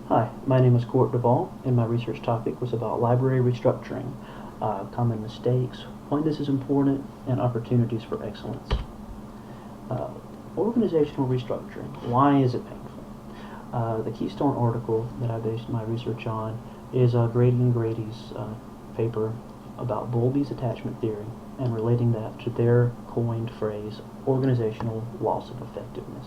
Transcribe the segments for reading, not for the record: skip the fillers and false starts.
Hi, my name is Court Duvall, and my research topic was about library restructuring, common mistakes, why this is important, and opportunities for excellence. Uh, Organizational restructuring, why is it painful? The keystone article that I based my research on is Grady and Grady's paper about Bowlby's attachment theory and relating that to their coined phrase, organizational loss of effectiveness.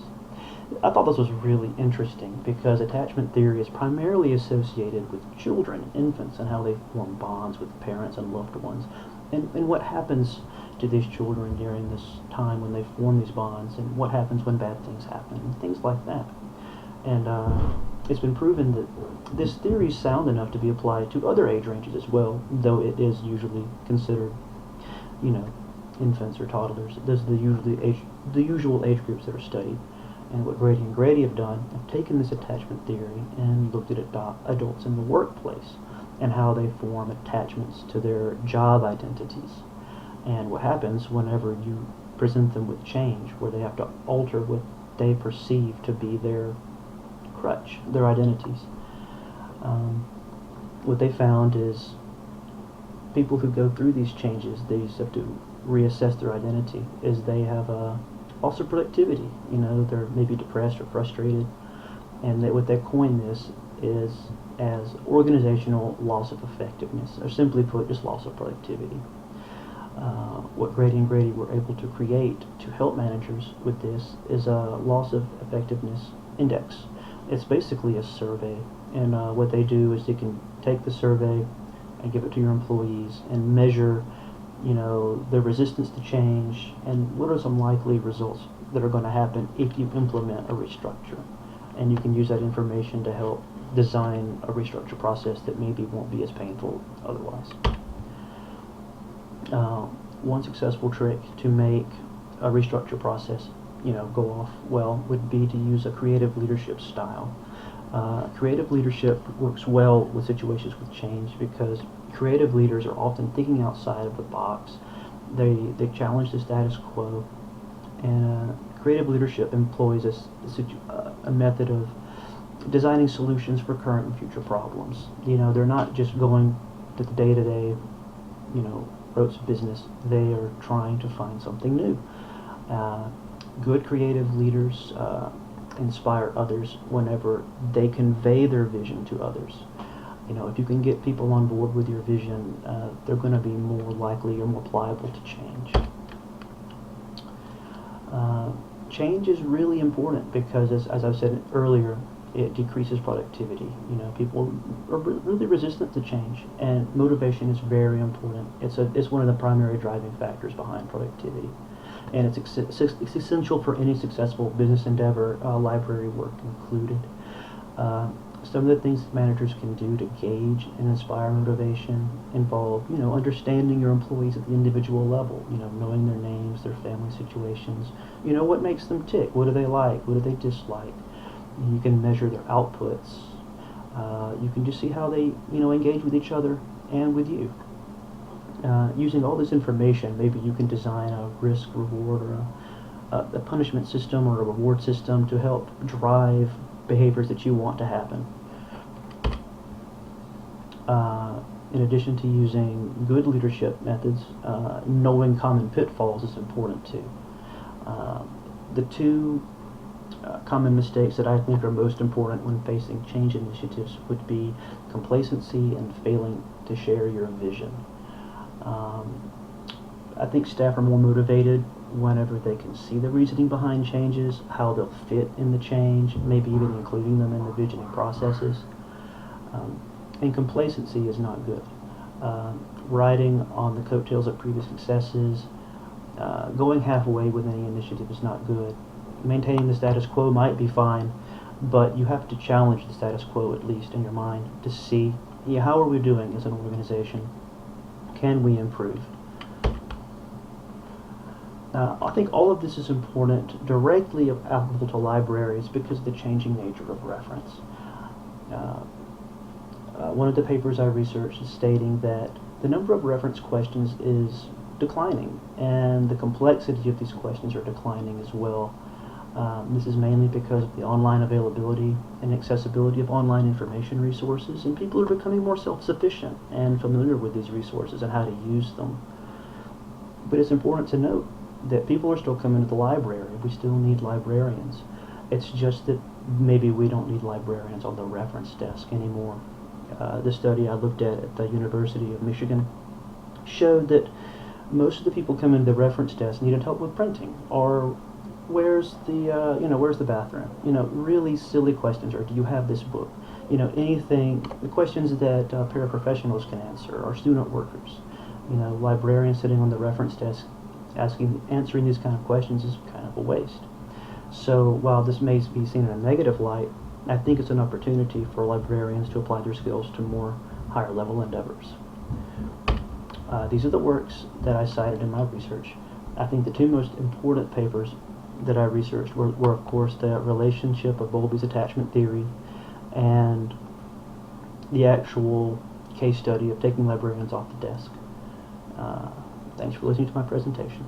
I thought this was really interesting because attachment theory is primarily associated with children, infants, and how they form bonds with parents and loved ones, and what happens to these children during this time when they form these bonds, and what happens when bad things happen, and things like that. And it's been proven that this theory is sound enough to be applied to other age ranges as well, though it is usually considered, you know, infants or toddlers. Those are the usual age groups that are studied. And what Grady and Grady have done, have taken this attachment theory and looked at adults in the workplace and how they form attachments to their job identities. And what happens whenever you present them with change, where they have to alter what they perceive to be their crutch, their identities. What they found is people who go through these changes, they have to reassess their identity, is they have a loss of productivity. You know, they're maybe depressed or frustrated, and what they coin this is as organizational loss of effectiveness, or simply put, just loss of productivity. What Grady and Grady were able to create to help managers with this is a loss of effectiveness index. It's basically a survey, and what they do is they can take the survey and give it to your employees and measure, you know, the resistance to change and what are some likely results that are going to happen if you implement a restructure. And you can use that information to help design a restructure process that maybe won't be as painful otherwise. One successful trick to make a restructure process, you know, go off well would be to use a creative leadership style. Creative leadership works well with situations with change because creative leaders are often thinking outside of the box. They challenge the status quo, and creative leadership employs a method of designing solutions for current and future problems. You know, they're not just going to the day-to-day, you know, rotes of business. They are trying to find something new. Good creative leaders inspire others whenever they convey their vision to others. You know, if you can get people on board with your vision, they're going to be more likely or more pliable to change. Change is really important because, as I've said earlier, it decreases productivity. You know, people are really resistant to change, and motivation is very important. It's one of the primary driving factors behind productivity, and it's essential for any successful business endeavor, library work included. Some of the things that managers can do to gauge and inspire motivation involve, you know, understanding your employees at the individual level, you know, knowing their names, their family situations, you know, what makes them tick, what do they like, what do they dislike. You can measure their outputs. You can just see how they, you know, engage with each other and with you. Using all this information, maybe you can design a risk, reward, or a punishment system or a reward system to help drive behaviors that you want to happen. In addition to using good leadership methods, knowing common pitfalls is important too. The two common mistakes that I think are most important when facing change initiatives would be complacency and failing to share your vision. I think staff are more motivated whenever they can see the reasoning behind changes, how they'll fit in the change, maybe even including them in the visioning processes. And complacency is not good. Riding on the coattails of previous successes, going halfway with any initiative is not good. Maintaining the status quo might be fine, but you have to challenge the status quo at least in your mind to see, yeah, how are we doing as an organization? Can we improve? I think all of this is important, directly applicable to libraries because of the changing nature of reference. One of the papers I researched is stating that the number of reference questions is declining, and the complexity of these questions are declining as well. This is mainly because of the online availability and accessibility of online information resources, and people are becoming more self-sufficient and familiar with these resources and how to use them. But it's important to note that people are still coming to the library. We still need librarians. It's just that maybe we don't need librarians on the reference desk anymore. The study I looked at the University of Michigan showed that most of the people coming to the reference desk needed help with printing, or where's the bathroom? Really silly questions, or do you have this book? Anything, the questions that paraprofessionals can answer, or student workers. Librarians sitting on the reference desk answering these kind of questions is kind of a waste. So while this may be seen in a negative light, I think it's an opportunity for librarians to apply their skills to more higher level endeavors. These are the works that I cited in my research. I think the two most important papers that I researched were of course, the relationship of Bowlby's attachment theory and the actual case study of taking librarians off the desk. Thanks for listening to my presentation.